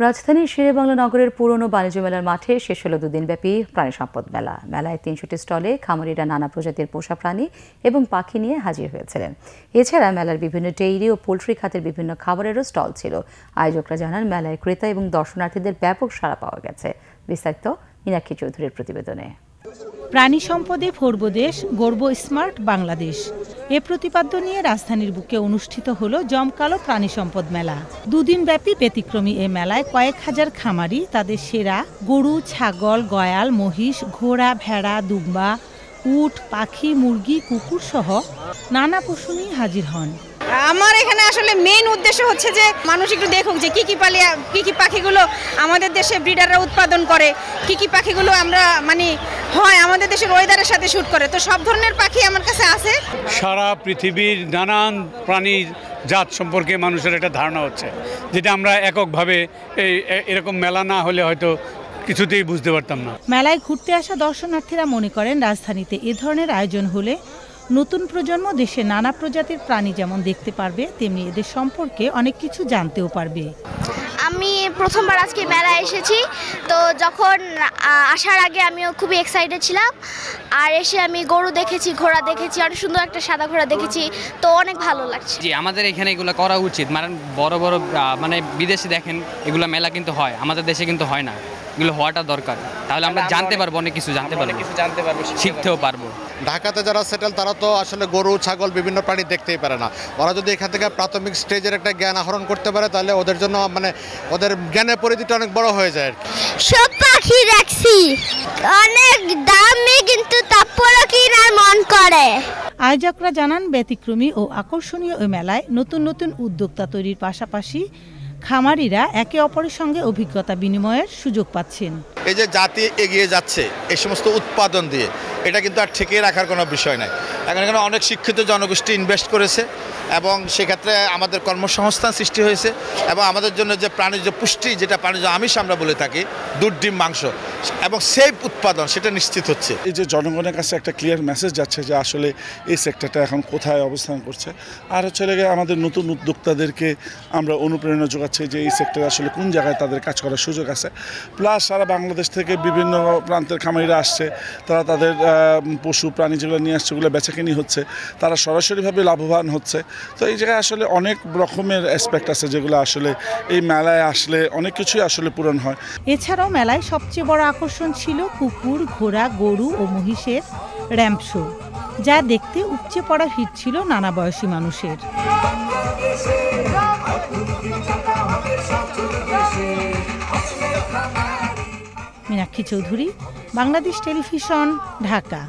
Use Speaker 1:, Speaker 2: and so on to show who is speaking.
Speaker 1: রাজধানীর শেরেবাংলা নগরের পুরনো বাণিজ্য মেলার মাঠে শেষ হলো দুদিনব্যাপী প্রাণী সম্পদ মেলা। মেলায় ৩০০টি স্টলে খামারিরা নানা প্রজাতির পোষা প্রাণী এবং পাখি নিয়ে হাজির হয়েছিলেন। এছাড়া মেলার বিভিন্ন ডেইরি ও পোলট্রি খাতের বিভিন্ন খাবারেরও স্টল ছিল। আয়োজকরা জানান, মেলায় ক্রেতা এবং দর্শনার্থীদের ব্যাপক সাড়া পাওয়া গেছে। বিস্তারিত মীনাক্ষী চৌধুরীর প্রতিবেদনে।
Speaker 2: প্রাণী সম্পদে ভরব দেশ, গর্ব স্মার্ট বাংলাদেশ, এ প্রতিপাদ্য নিয়ে রাজধানীর বুকে অনুষ্ঠিত হলো জমকালো প্রাণী সম্পদ মেলা। দুদিনব্যাপী ব্যতিক্রমী এ মেলায় কয়েক হাজার খামারি তাদের সেরা গরু, ছাগল, গয়াল, মহিষ, ঘোড়া, ভেড়া, দুম্বা, উট, পাখি, মুরগি, কুকুর সহ নানা পশু নিয়ে হাজির হন।
Speaker 3: আমার এখানে আসলে মেইন উদ্দেশ্য হচ্ছে যে মানুষ একটু দেখুক যে কি পাখিগুলো আমাদের দেশে ব্রিডাররা উৎপাদন করে, কি পাখিগুলো আমরা হয় আমাদের দেশের ওয়েদারের সাথে শুট করে। তো সব ধরনের পাখি আমার কাছে আছে।
Speaker 4: সারা পৃথিবীর নানান প্রাণীর জাত সম্পর্কে মানুষের একটা ধারণা হচ্ছে, যেটা আমরা এককভাবে এরকম মেলা না হলে হয়তো কিছুতেই বুঝতে পারতাম না।
Speaker 2: মেলায় ঘুরতে আসা দর্শনার্থীরা মনে করেন, রাজধানীতে এ ধরনের আয়োজন হলে নতুন প্রজন্ম দেশে নানা প্রজাতির প্রাণী যেমন দেখতে পারবে, তেমনি এদের সম্পর্কে অনেক কিছু জানতেও পারবে।
Speaker 5: আমি প্রথমবার আজকে মেলায় এসেছি, তো যখন আসার আগে আমিও খুবই এক্সাইটেড ছিলাম। আর এসে আমি গরু দেখেছি, ঘোড়া দেখেছি, অনেক সুন্দর একটা সাদা ঘোড়া দেখেছি, তো অনেক ভালো লাগছে।
Speaker 6: জি, আমাদের এখানে এগুলো করা উচিত। বড় বড় বিদেশে দেখেন এগুলো মেলা কিন্তু হয়, আমাদের দেশে কিন্তু হয় না। এগুলো হওয়াটা দরকার, তাহলে আমরা জানতে পারবো, অনেক কিছু জানতে পারবো, শিখতেও পারবো।
Speaker 7: ঢাকাতে যারা সেটেল তারা তো আসলে গরু, ছাগল, বিভিন্ন প্রাণী দেখতেই পারে না। ওরা যদি এখান থেকে প্রাথমিক স্টেজের একটা জ্ঞান আহরণ করতে পারে, তাহলে ওদের জন্য ওদের জ্ঞানের পরিধিটা অনেক বড় হয়ে যায়।
Speaker 5: সব পাখি দেখছি, অনেক দামি, কিন্তু তারপরও কেনার মন করে।
Speaker 2: আয়োজকরা জানান, ব্যতিক্রমী ও আকর্ষণীয় ওই মেলায় নতুন নতুন উদ্যোক্তা তৈরির পাশাপাশি খামারিরা একে অপরের সঙ্গে অভিজ্ঞতা বিনিময়ের সুযোগ পাচ্ছেন।
Speaker 7: এই যে জাতি এগিয়ে যাচ্ছে এই সমস্ত উৎপাদন দিয়ে, এটা কিন্তু আর ঠেকিয়ে রাখার কোনো বিষয় নাই। এখানে অনেক শিক্ষিত জনগোষ্ঠী ইনভেস্ট করেছে এবং সেক্ষেত্রে আমাদের কর্মসংস্থান সৃষ্টি হয়েছে এবং আমাদের জন্য যে প্রাণীজ পুষ্টি, যেটা প্রাণীজ আমিষ আমরা বলে থাকি, দুধ, ডিম, মাংস এবং সেফ উৎপাদন, সেটা নিশ্চিত হচ্ছে।
Speaker 8: এই যে জনগণের কাছে একটা ক্লিয়ার মেসেজ যাচ্ছে যে আসলে এই সেক্টরটা এখন কোথায় অবস্থান করছে। আর হচ্ছে আমাদের নতুন উদ্যোক্তাদেরকে আমরা অনুপ্রেরণা যোগাচ্ছি যে এই সেক্টরে আসলে কোন জায়গায় তাদের কাজ করার সুযোগ আছে। প্লাস সারা বাংলাদেশ থেকে বিভিন্ন প্রান্তের খামারিরা আসছে, তারা তাদের পশু প্রাণী যেগুলো নিয়ে আসছে ওগুলো বেচাকেনি হচ্ছে, তারা সরাসরিভাবে লাভবান হচ্ছে। তো এই জায়গায় আসলে অনেক রকমের অ্যাসপেক্ট আছে যেগুলো আসলে এই মেলায় আসলে অনেক কিছুই আসলে পূরণ হয়।
Speaker 2: এছাড়াও মেলায় সবচেয়ে বড় আকর্ষণ ছিল কুকুর, ঘোড়া, গরু ও মহিষের র্যাম্প শো, যা দেখতে উপচে পড়া ভিড় ছিল নানা বয়সী মানুষের। মীনাক্ষী চৌধুরী, বাংলাদেশ টেলিভিশন, ঢাকা।